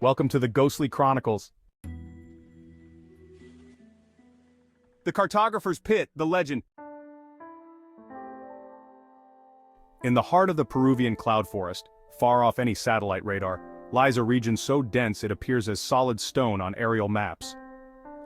Welcome to the Ghostly Chronicles. The Cartographer's Pit, the legend. In the heart of the Peruvian cloud forest, far off any satellite radar, lies a region so dense it appears as solid stone on aerial maps.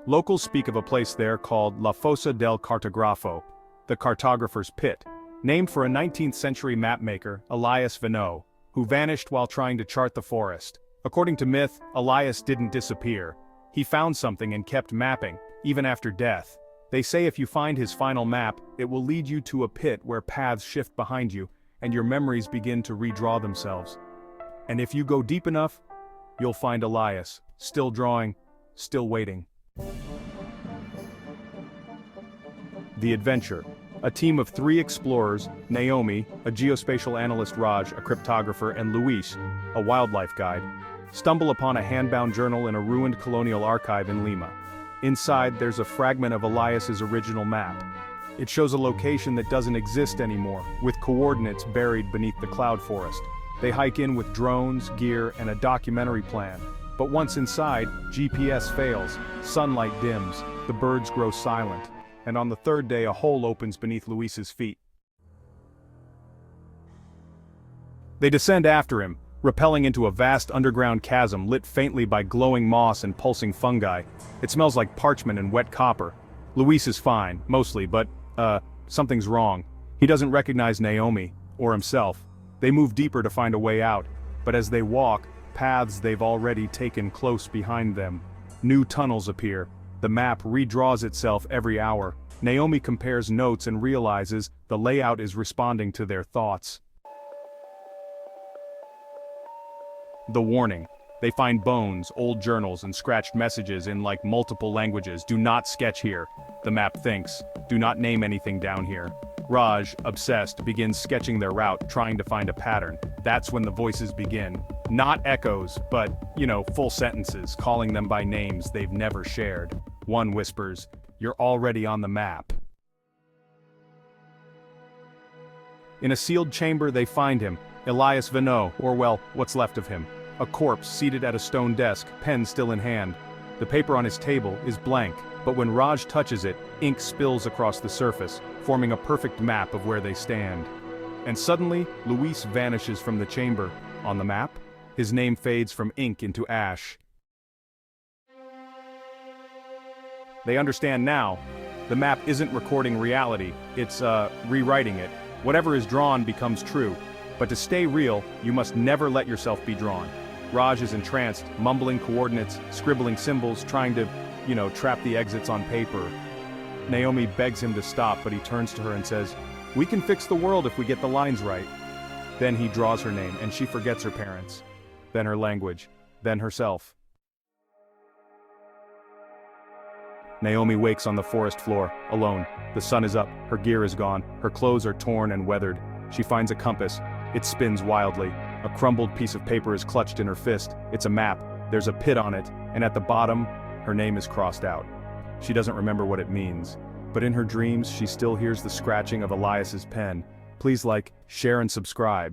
Locals speak of a place there called La Fossa del Cartografo, the Cartographer's Pit, named for a 19th century mapmaker, Elias Venot, who vanished while trying to chart the forest. According to myth, Elias didn't disappear. He found something and kept mapping, even after death. They say if you find his final map, it will lead you to a pit where paths shift behind you, and your memories begin to redraw themselves. And if you go deep enough, you'll find Elias, still drawing, still waiting. The Adventure. A team of 3 explorers, Naomi, a geospatial analyst, Raj, a cryptographer, and Luis, a wildlife guide, stumble upon a handbound journal in a ruined colonial archive in Lima. Inside, there's a fragment of Elias's original map. It shows a location that doesn't exist anymore, with coordinates buried beneath the cloud forest. They hike in with drones, gear, and a documentary plan. But once inside, GPS fails, sunlight dims, the birds grow silent, and on the 3rd day a hole opens beneath Luis's feet. They descend after him, rappelling into a vast underground chasm lit faintly by glowing moss and pulsing fungi. It smells like parchment and wet copper. Luis is fine, mostly, but, something's wrong. He doesn't recognize Naomi, or himself. They move deeper to find a way out, but as they walk, paths they've already taken close behind them. New tunnels appear. The map redraws itself every hour. Naomi compares notes and realizes the layout is responding to their thoughts. The warning. They find bones, old journals, and scratched messages in like multiple languages. Do not sketch here. The map thinks. Do not name anything down here. Raj, obsessed, begins sketching their route, trying to find a pattern. That's when the voices begin. Not echoes, but, full sentences, calling them by names they've never shared. One whispers, "You're already on the map." In a sealed chamber they find him, Elias Venot, or well, what's left of him. A corpse seated at a stone desk, pen still in hand. The paper on his table is blank, but when Raj touches it, ink spills across the surface, forming a perfect map of where they stand. And suddenly, Luis vanishes from the chamber. On the map, his name fades from ink into ash. They understand now. The map isn't recording reality, it's, rewriting it. Whatever is drawn becomes true. But to stay real, you must never let yourself be drawn. Raj is entranced, mumbling coordinates, scribbling symbols, trying to, trap the exits on paper. Naomi begs him to stop, but he turns to her and says, "We can fix the world if we get the lines right." Then he draws her name, and she forgets her parents. Then her language. Then herself. Naomi wakes on the forest floor, alone. The sun is up, her gear is gone, her clothes are torn and weathered. She finds a compass. It spins wildly. A crumbled piece of paper is clutched in her fist. It's a map. There's a pit on it, and at the bottom, her name is crossed out. She doesn't remember what it means. But in her dreams, she still hears the scratching of Elias's pen. Please like, share and subscribe.